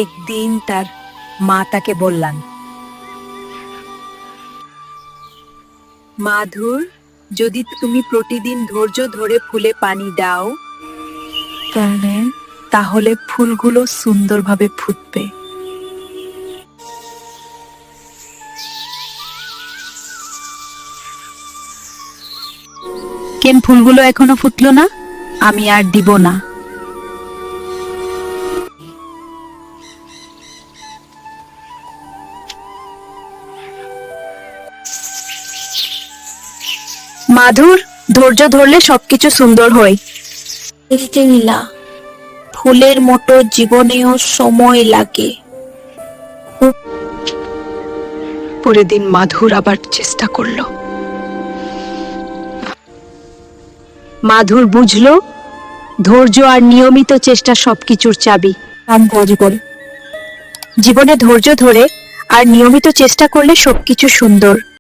একদিন তার মা তাকে বললেন, মাধুর, যদি তুমি প্রতিদিন ধৈর্য ধরে ফুলে পানি দাও তাহলে ফুলগুলো সুন্দরভাবে ফুটবে। কেন ফুলগুলো এখনো ফুটলো না? আমি আর দিব না। মাধুর, ধৈর্য ধরলে সবকিছু সুন্দর হয়। নীলা, ফুলের মতো জীবনেও সময় লাগে। পরের দিন মাধুর আবার চেষ্টা করলো। মাধুর বুঝলো ধৈর্য আর নিয়মিত চেষ্টা সবকিছুর চাবি। জীবনে ধৈর্য ধরে আর নিয়মিত চেষ্টা করলে সবকিছু সুন্দর।